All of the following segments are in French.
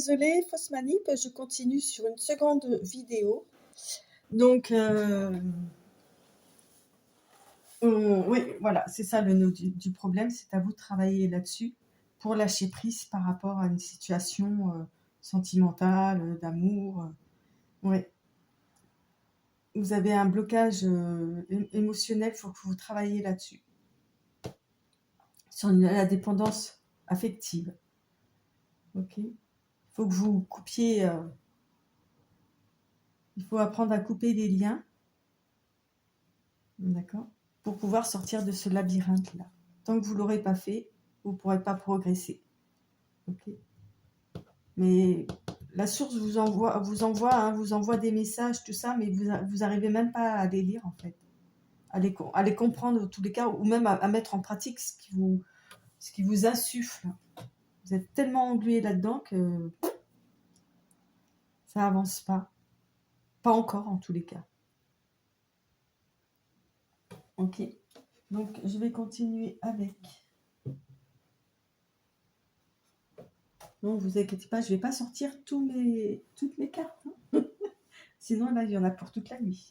désolée, fausse manip, je continue sur une seconde vidéo. Donc, oui, voilà, c'est ça le nœud du problème, c'est à vous de travailler là-dessus pour lâcher prise par rapport à une situation sentimentale, d'amour. Oui, vous avez un blocage émotionnel, il faut que vous travailliez là-dessus, sur la dépendance affective. Ok, il faut que vous coupiez, il faut apprendre à couper les liens, d'accord, pour pouvoir sortir de ce labyrinthe-là. Tant que vous ne l'aurez pas fait, vous ne pourrez pas progresser. Ok, mais la source vous envoie des messages, tout ça, mais vous n'arrivez même pas à les lire, en fait. À les comprendre, en tous les cas, ou même à mettre en pratique ce qui vous insuffle. Vous êtes tellement englué là-dedans que ça avance pas. Pas encore, en tous les cas. Ok. Donc, je vais continuer avec. Non, vous inquiétez pas, je vais pas sortir toutes mes cartes. Hein. Sinon, là, il y en a pour toute la nuit.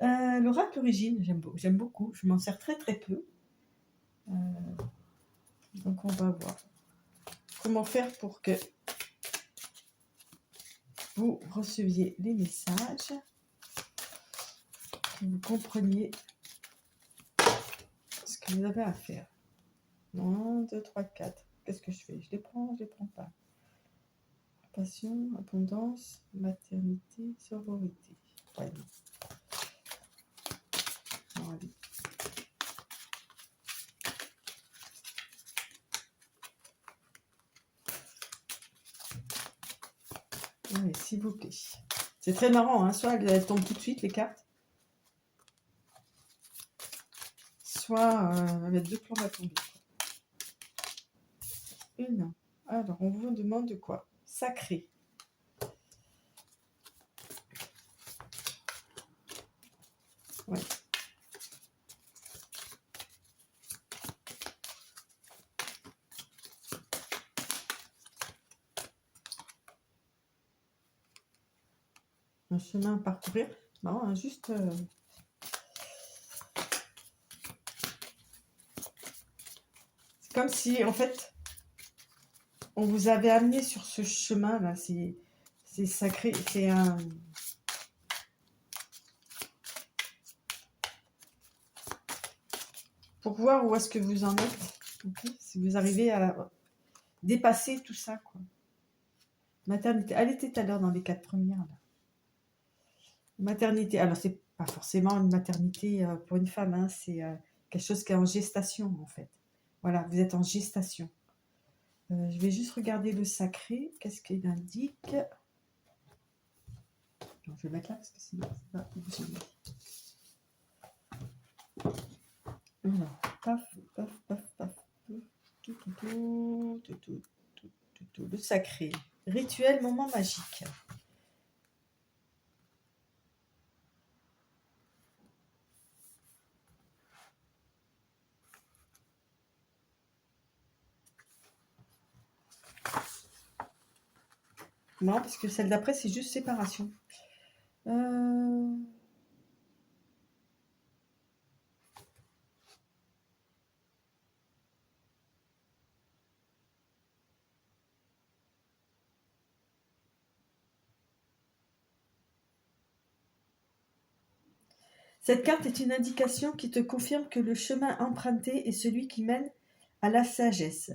L'oracle origine, j'aime beaucoup. Je m'en sers très très peu. Donc, on va voir comment faire pour que vous receviez les messages, que vous compreniez ce que vous avez à faire. 1, 2, 3, 4. Qu'est-ce que je fais? Je les prends pas. Passion, abondance, maternité, sororité. Ouais. Non, allez. Allez, s'il vous plaît. C'est très marrant, hein. Soit elles tombent tout de suite, les cartes. Soit avec 2 plombs à tomber. Une. Alors, on vous demande de quoi? Sacré. Ouais. Un chemin à parcourir. Non, hein, juste... C'est comme si, en fait, on vous avait amené sur ce chemin-là. C'est sacré. C'est un... Pour voir où est-ce que vous en êtes. Okay, si vous arrivez à dépasser tout ça, quoi. Maternité. Elle était tout à l'heure dans les 4 premières, là. Maternité. Alors, c'est pas forcément une maternité pour une femme, hein, c'est quelque chose qui est en gestation, en fait. Voilà, vous êtes en gestation. Je vais juste regarder le sacré. Qu'est-ce qu'il indique? Non, je vais mettre là parce que sinon ça va bouger. Alors, paf, paf, paf, paf. Tout. Le sacré. Rituel, moment magique. Non, parce que celle d'après, c'est juste séparation. Cette carte est une indication qui te confirme que le chemin emprunté est celui qui mène à la sagesse.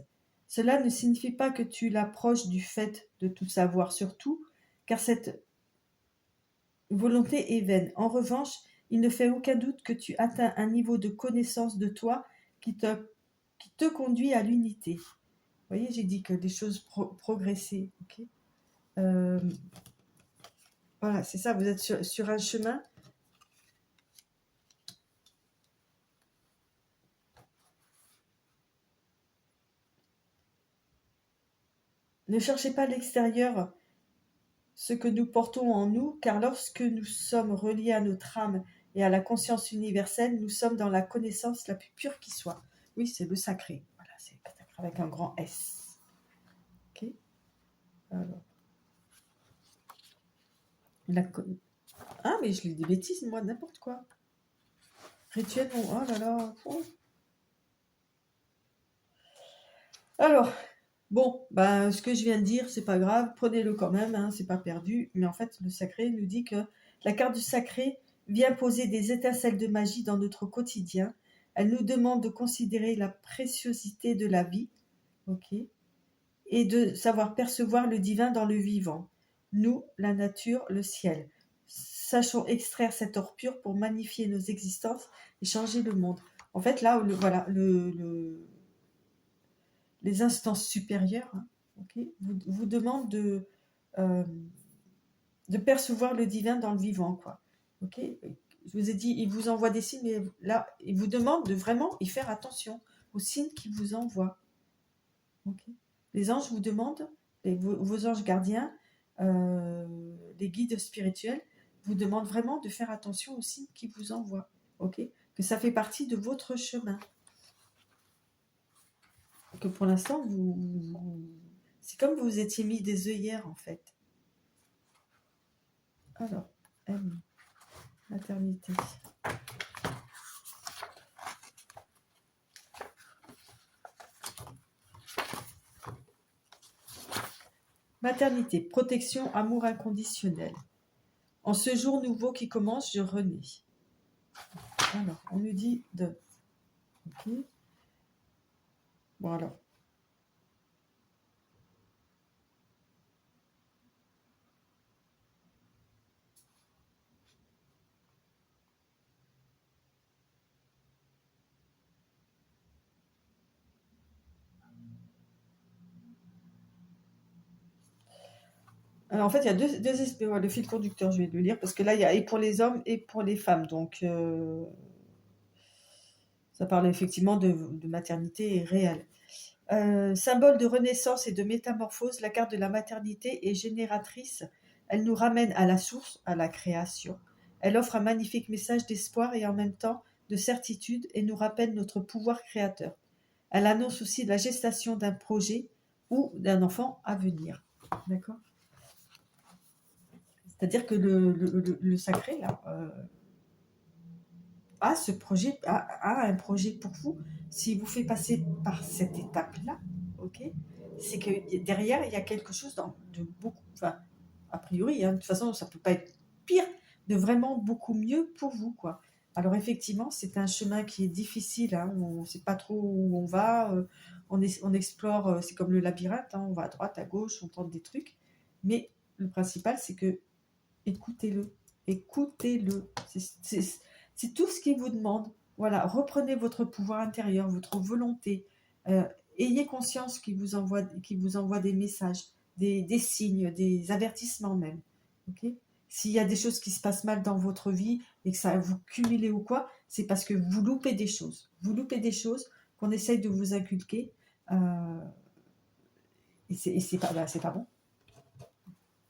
Cela ne signifie pas que tu l'approches du fait de tout savoir sur tout, car cette volonté est vaine. En revanche, il ne fait aucun doute que tu atteins un niveau de connaissance de toi qui te conduit à l'unité. Vous voyez, j'ai dit que des choses progressaient. Okay, voilà, c'est ça, vous êtes sur un chemin. Ne cherchez pas à l'extérieur ce que nous portons en nous, car lorsque nous sommes reliés à notre âme et à la conscience universelle, nous sommes dans la connaissance la plus pure qui soit. Oui, c'est le sacré. Voilà, c'est avec un grand S. Alors, la... Ah, mais je lis des bêtises, moi, n'importe quoi. Rituel, bon, oh là là. Oh. Alors, bon, ben, ce que je viens de dire, c'est pas grave, prenez-le quand même, hein, c'est pas perdu. Mais en fait, le sacré nous dit que la carte du sacré vient poser des étincelles de magie dans notre quotidien. Elle nous demande de considérer la préciosité de la vie, ok, et de savoir percevoir le divin dans le vivant. Nous, la nature, le ciel. Sachons extraire cette or pure pour magnifier nos existences et changer le monde. En fait, là, voilà, les instances supérieures, hein, okay, vous demandent de percevoir le divin dans le vivant, quoi. Ok. Je vous ai dit, il vous envoie des signes, mais là, il vous demande de vraiment y faire attention aux signes qu'il vous envoie. Okay. Les anges vous demandent, vos anges gardiens, les guides spirituels, vous demandent vraiment de faire attention aux signes qu'ils vous envoient. Ok. Que ça fait partie de votre chemin. Que pour l'instant, c'est comme vous étiez mis des œillères, en fait. Alors, M, maternité. Maternité, protection, amour inconditionnel. En ce jour nouveau qui commence, je renais. Alors, on nous dit de. Ok. Bon, alors. Alors, en fait, il y a deux aspects. Ouais, le fil conducteur, je vais le lire, parce que là, il y a et pour les hommes et pour les femmes. Donc, ça parle effectivement de maternité réelle. Symbole de renaissance et de métamorphose, la carte de la maternité est génératrice. Elle nous ramène à la source, à la création. Elle offre un magnifique message d'espoir et en même temps de certitude et nous rappelle notre pouvoir créateur. Elle annonce aussi la gestation d'un projet ou d'un enfant à venir. D'accord ? C'est-à-dire que le sacré, là, a ce projet, a un projet pour vous. S'il vous fait passer par cette étape-là, ok, c'est que derrière, il y a quelque chose de beaucoup, enfin, a priori, hein, de toute façon, ça ne peut pas être pire, de vraiment beaucoup mieux pour vous, quoi. Alors effectivement, c'est un chemin qui est difficile, hein, on ne sait pas trop où on va, on explore, c'est comme le labyrinthe, hein, on va à droite, à gauche, on tente des trucs, mais le principal, c'est que écoutez-le, écoutez-le, c'est tout ce qu'il vous demande. Voilà, reprenez votre pouvoir intérieur, votre volonté, ayez conscience qu'il vous envoie des messages, des signes, des avertissements même. Ok. S'il y a des choses qui se passent mal dans votre vie et que ça vous cumulez ou quoi, c'est parce que vous loupez des choses. Vous loupez des choses qu'on essaye de vous inculquer et c'est pas bon.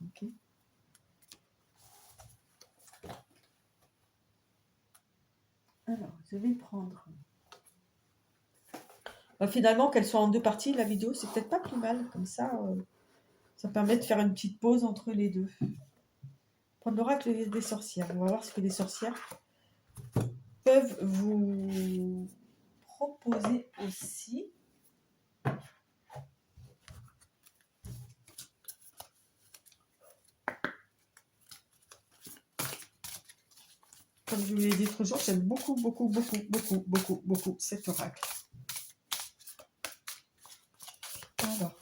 Ok. Alors, je vais prendre. Finalement, qu'elle soit en deux parties, la vidéo, c'est peut-être pas plus mal. Comme ça, ça permet de faire une petite pause entre les deux. Prendre l'oracle des sorcières. On va voir ce que les sorcières peuvent vous proposer aussi. Comme je vous l'ai dit l'autre jour, j'aime beaucoup cet oracle. Alors.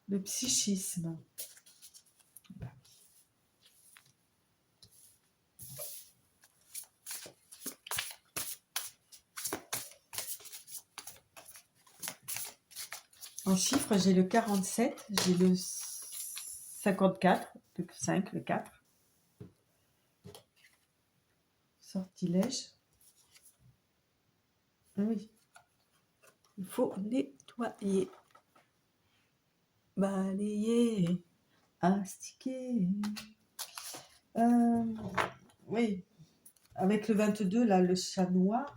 Le psychisme. En chiffres, j'ai le 47, j'ai le 54, le 5, le 4. Sortilège. Oui. Il faut nettoyer. Balayer. Astiquer. Oui. Avec le 22, là, le chat noir.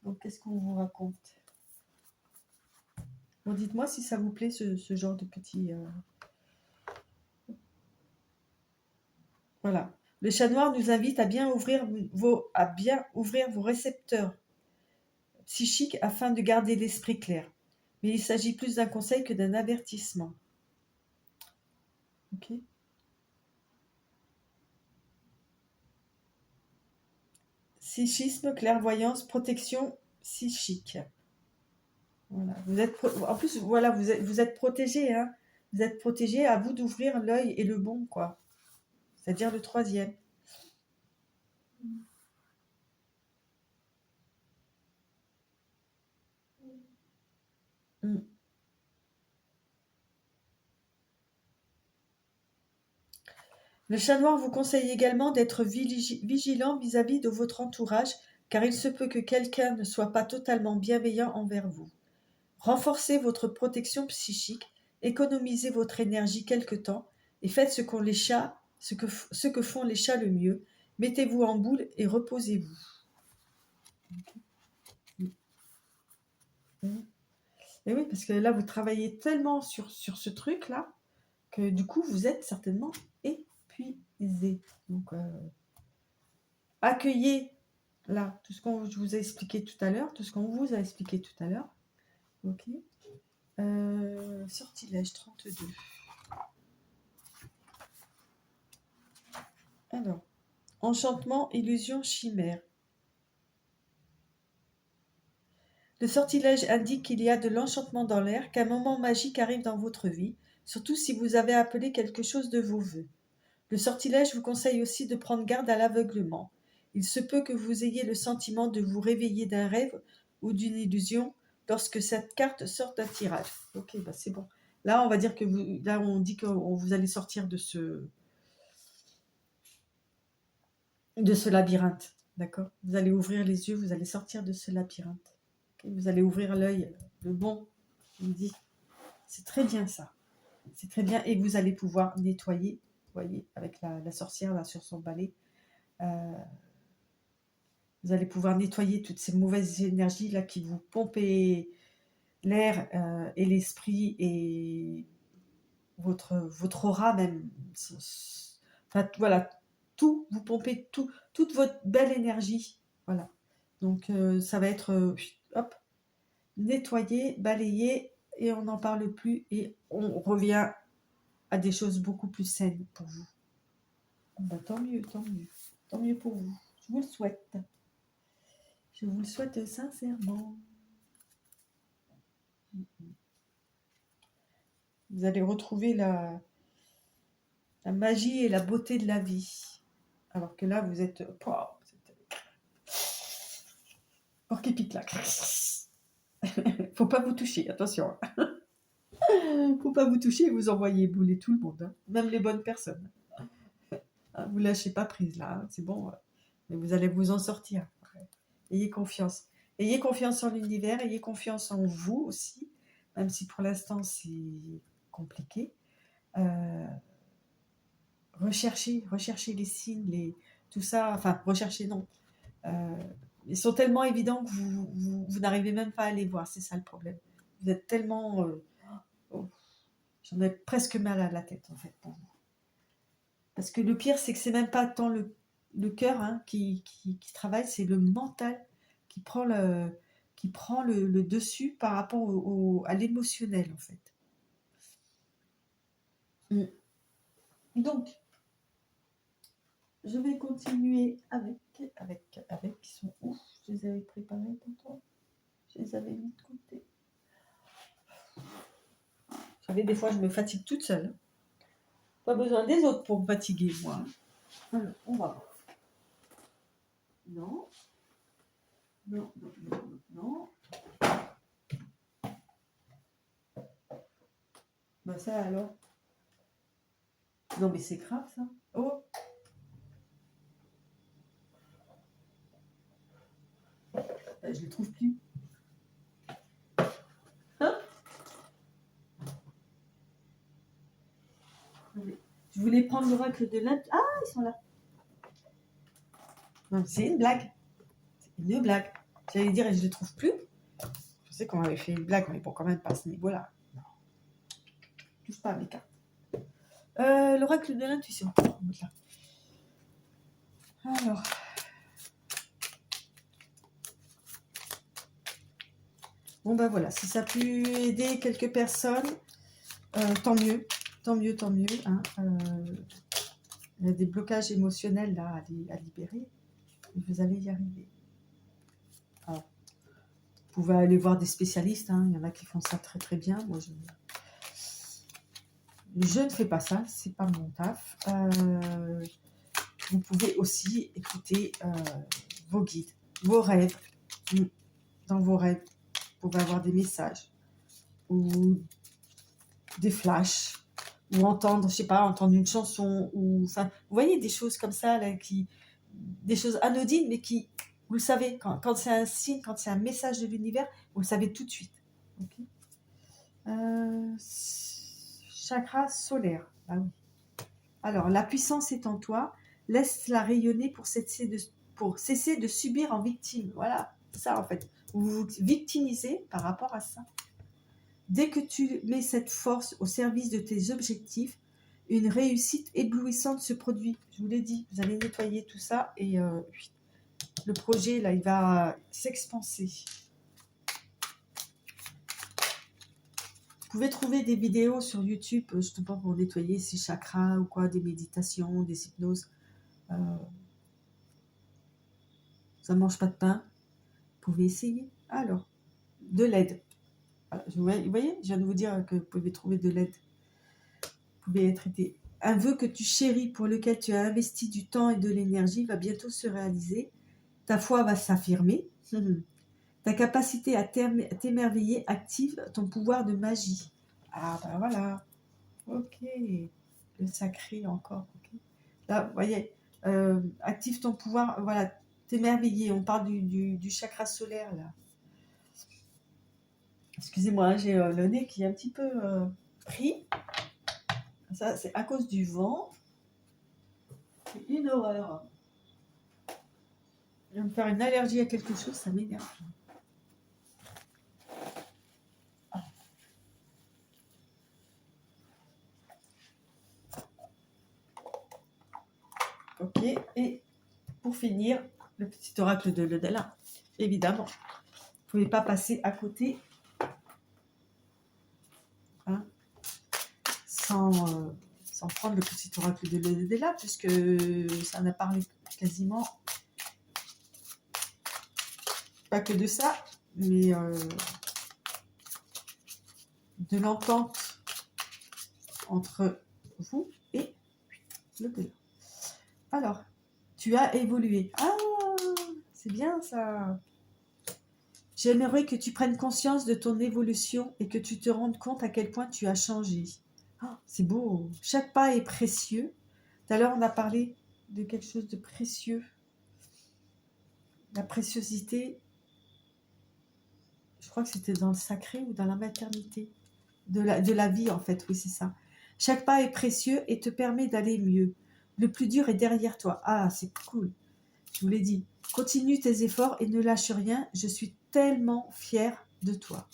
Donc, qu'est-ce qu'on vous raconte ? Bon, dites-moi si ça vous plaît, ce genre de petit... Voilà. Le chat noir nous invite à bien ouvrir vos récepteurs psychiques afin de garder l'esprit clair. Mais il s'agit plus d'un conseil que d'un avertissement. Ok. Psychisme, clairvoyance, protection psychique. Voilà. En plus, voilà, vous êtes protégé, hein. Vous êtes protégé, à vous d'ouvrir l'œil et le bon, quoi. C'est-à-dire le troisième. Mm. Le chat noir vous conseille également d'être vigilant vis-à-vis de votre entourage, car il se peut que quelqu'un ne soit pas totalement bienveillant envers vous. Renforcez votre protection psychique, économisez votre énergie quelque temps et faites ce que font les chats le mieux. Mettez-vous en boule et reposez-vous. Et oui, parce que là, vous travaillez tellement sur ce truc-là que du coup, vous êtes certainement épuisé. Donc, accueillez là tout ce qu'on vous a expliqué tout à l'heure, tout ce qu'on vous a expliqué tout à l'heure. Ok. Sortilège 32. Alors, enchantement, illusion, chimère. Le sortilège indique qu'il y a de l'enchantement dans l'air, qu'un moment magique arrive dans votre vie, surtout si vous avez appelé quelque chose de vos vœux. Le sortilège vous conseille aussi de prendre garde à l'aveuglement. Il se peut que vous ayez le sentiment de vous réveiller d'un rêve ou d'une illusion lorsque cette carte sort d'un tirage. Ok, bah c'est bon. Là, on va dire que là, on dit que vous allez sortir de ce labyrinthe. D'accord. Vous allez ouvrir les yeux, vous allez sortir de ce labyrinthe. Okay, vous allez ouvrir l'œil, le bon, il me dit. C'est très bien ça. C'est très bien. Et vous allez pouvoir nettoyer, vous voyez, avec la sorcière là sur son balai. Vous allez pouvoir nettoyer toutes ces mauvaises énergies là qui vous pompent l'air et l'esprit et votre aura même. Enfin voilà, tout, vous pompez toute votre belle énergie. Voilà. Donc ça va être hop, nettoyer, balayer et on n'en parle plus et on revient à des choses beaucoup plus saines pour vous. Bah, tant mieux, tant mieux. Tant mieux pour vous. Je vous le souhaite. Je vous le souhaite sincèrement. Vous allez retrouver la magie et la beauté de la vie. Alors que là, vous êtes... Porc épic là. Faut pas vous toucher, attention. Faut pas vous toucher et vous envoyez bouler tout le monde. Hein. Même les bonnes personnes. Vous lâchez pas prise là, hein. C'est bon. Mais vous allez vous en sortir. Ayez confiance. Ayez confiance en l'univers, ayez confiance en vous aussi, même si pour l'instant c'est compliqué. Recherchez les signes, tout ça. Enfin, recherchez non. Ils sont tellement évidents que vous n'arrivez même pas à les voir. C'est ça le problème. Vous êtes tellement... j'en ai presque mal à la tête en fait pour vous. Parce que le pire, c'est que c'est même pas tant le cœur hein, qui travaille, c'est le mental qui prend le dessus par rapport à l'émotionnel en fait. Donc, je vais continuer avec, qui sont où? Je les avais préparés pour toi. Je les avais mis de côté. Vous savez, des fois, je me fatigue toute seule. Pas besoin des autres pour me fatiguer, moi. Alors, on va voir. Non. Non, non, non, non, non. Bah ça alors. Non mais c'est grave ça. Oh. Je ne le trouve plus. Hein? Je voulais prendre l'oracle de l'Inde. Ah, ils sont là. Non, c'est une blague. C'est une blague. J'allais dire, et je ne le trouve plus. Je sais qu'on avait fait une blague, mais bon, quand même pas à ce niveau-là. Non. Touche pas à mes cartes. L'oracle de l'intuition. Alors. Bon, ben voilà. Si ça a pu aider quelques personnes, tant mieux. Tant mieux, tant mieux. Hein. Il y a des blocages émotionnels là à libérer. Et vous allez y arriver. Alors, vous pouvez aller voir des spécialistes. Hein. Il y en a qui font ça très très bien. Moi, je ne fais pas ça. C'est pas mon taf. Vous pouvez aussi écouter vos guides, vos rêves. Dans vos rêves, vous pouvez avoir des messages ou des flashs ou entendre, je sais pas, entendre une chanson ou enfin, vous voyez des choses comme ça là, des choses anodines mais qui, vous le savez, quand c'est un signe, quand c'est un message de l'univers, vous le savez tout de suite. Okay. Chakra solaire. Ah oui. Alors, la puissance est en toi. Laisse-la rayonner pour cesser de subir en victime. Voilà, c'est ça en fait. Vous vous victimisez par rapport à ça. Dès que tu mets cette force au service de tes objectifs, une réussite éblouissante se produit. Je vous l'ai dit, vous allez nettoyer tout ça et le projet, là, il va s'expanser. Vous pouvez trouver des vidéos sur YouTube, justement pour nettoyer ces chakras ou quoi, des méditations, des hypnoses. Ça ne mange pas de pain. Vous pouvez essayer. Alors, de l'aide. Voilà, vous voyez, je viens de vous dire que vous pouvez trouver de l'aide. Vous pouvez être aidé. Un vœu que tu chéris, pour lequel tu as investi du temps et de l'énergie, va bientôt se réaliser. Ta foi va s'affirmer. Ta capacité à t'émerveiller active ton pouvoir de magie. Ah ben voilà. Ok. Le sacré encore. Okay. Là, vous voyez, active ton pouvoir. Voilà, t'émerveiller. On parle du chakra solaire là. Excusez-moi, j'ai le nez qui est un petit peu pris. Ça, c'est à cause du vent. C'est une horreur. Je vais me faire une allergie à quelque chose, ça m'énerve. Ok, et pour finir, le petit oracle de l'au-delà. Évidemment, vous ne pouvez pas passer à côté hein, sans prendre le petit oracle de l'au-delà, puisque ça n'a parlé quasiment pas que de ça, mais de l'entente entre vous et l'au-delà. Alors, tu as évolué. Ah, c'est bien ça. J'aimerais que tu prennes conscience de ton évolution et que tu te rendes compte à quel point tu as changé. Oh, c'est beau. Chaque pas est précieux. Tout à l'heure, on a parlé de quelque chose de précieux. La préciosité, je crois que c'était dans le sacré ou dans la maternité. De la vie, en fait. Oui, c'est ça. Chaque pas est précieux et te permet d'aller mieux. Le plus dur est derrière toi. Ah, c'est cool. Je vous l'ai dit. Continue tes efforts et ne lâche rien. Je suis tellement fière de toi.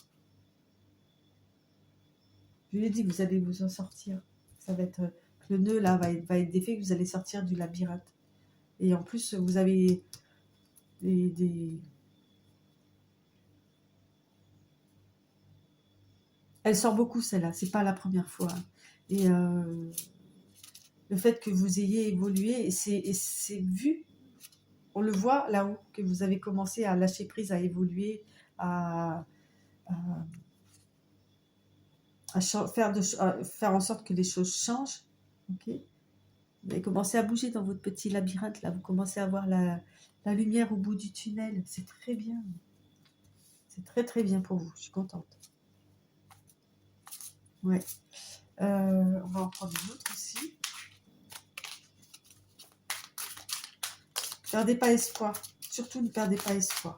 Je vous l'ai dit, vous allez vous en sortir. Ça va être le nœud là va être défait, que vous allez sortir du labyrinthe. Et en plus, vous avez des... Elle sort beaucoup celle-là. C'est pas la première fois. Et le fait que vous ayez évolué, et c'est vu. On le voit là-haut, que vous avez commencé à lâcher prise, à évoluer, à faire en sorte que les choses changent. Okay, vous avez commencé à bouger dans votre petit labyrinthe, là. Vous commencez à voir la lumière au bout du tunnel. C'est très bien. C'est très très bien pour vous. Je suis contente. Ouais. On va en prendre une autre aussi. Ne perdez pas espoir. Surtout ne perdez pas espoir.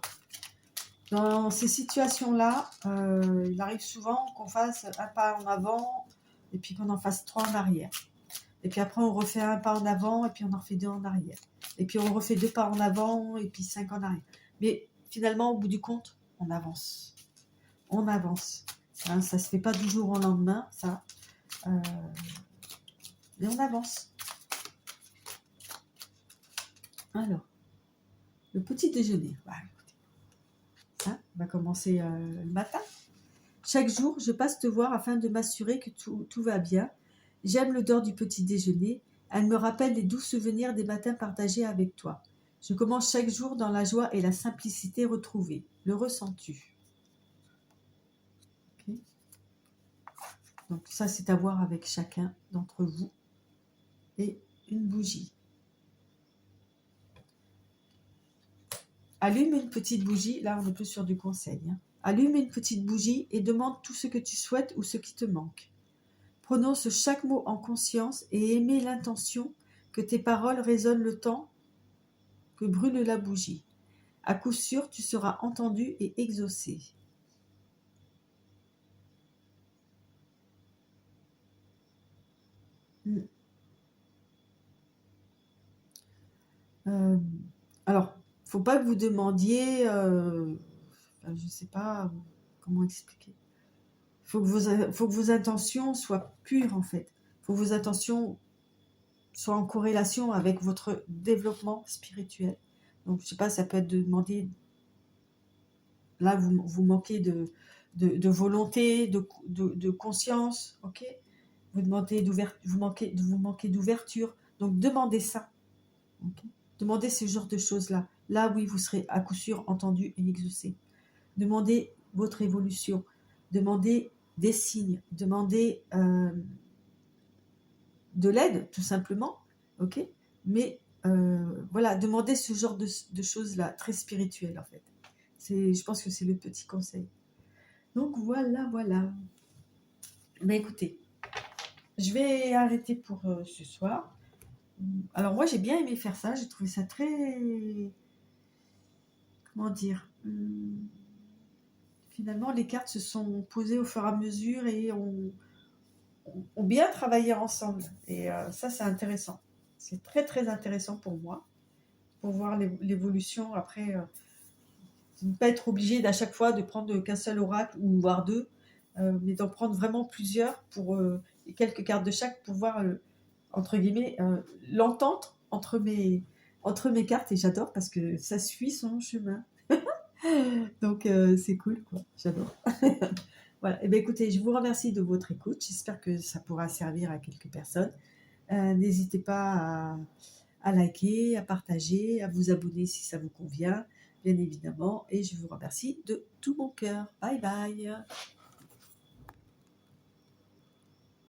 Dans ces situations-là, il arrive souvent qu'on fasse un pas en avant et puis qu'on en fasse 3 en arrière. Et puis après, on refait un pas en avant et puis on en refait 2 en arrière. Et puis on refait 2 pas en avant et puis 5 en arrière. Mais finalement, au bout du compte, on avance. on avance. Hein, ça ne se fait pas du jour au lendemain, ça. Mais on avance. Alors, le petit déjeuner. Bah, écoutez, hein, on va commencer le matin. Chaque jour, je passe te voir afin de m'assurer que tout va bien. J'aime l'odeur du petit déjeuner. Elle me rappelle les doux souvenirs des matins partagés avec toi. Je commence chaque jour dans la joie et la simplicité retrouvée. Le ressens-tu? Okay. Donc ça, c'est à voir avec chacun d'entre vous. Et une bougie. Allume une petite bougie. Là, on est plus sur du conseil. Hein. Allume une petite bougie et demande tout ce que tu souhaites ou ce qui te manque. Prononce chaque mot en conscience et émets l'intention que tes paroles résonnent le temps que brûle la bougie. À coup sûr, tu seras entendu et exaucé. Alors, faut pas que vous demandiez, je ne sais pas comment expliquer. Faut que vos intentions soient pures en fait. Faut que vos intentions soient en corrélation avec votre développement spirituel. Donc, je sais pas, ça peut être de demander. Là, vous manquez de volonté, de conscience, ok. Vous manquez d'ouverture. Donc, demandez ça. Okay. Demandez ce genre de choses-là. Là, oui, vous serez à coup sûr entendu et exaucé. Demandez votre évolution. Demandez des signes. Demandez de l'aide, tout simplement. Ok. Mais voilà, demandez ce genre de choses-là, très spirituelles en fait. Je pense que c'est le petit conseil. Donc voilà. Mais écoutez, je vais arrêter pour ce soir. Alors moi j'ai bien aimé faire ça, j'ai trouvé ça très... Comment dire, finalement les cartes se sont posées au fur et à mesure et ont bien travaillé ensemble. Et ça c'est intéressant. C'est très très intéressant pour moi, pour voir l'évolution après... de ne pas être obligé d'à chaque fois de prendre qu'un seul oracle ou voire deux, mais d'en prendre vraiment plusieurs pour quelques cartes de chaque pour voir entre guillemets l'entente entre mes cartes, et j'adore parce que ça suit son chemin. Donc c'est cool quoi, j'adore. Voilà, et bien écoutez, je vous remercie de votre écoute, j'espère que ça pourra servir à quelques personnes. N'hésitez pas à liker, à partager, à vous abonner si ça vous convient, bien évidemment. Et je vous remercie de tout mon cœur. Bye bye.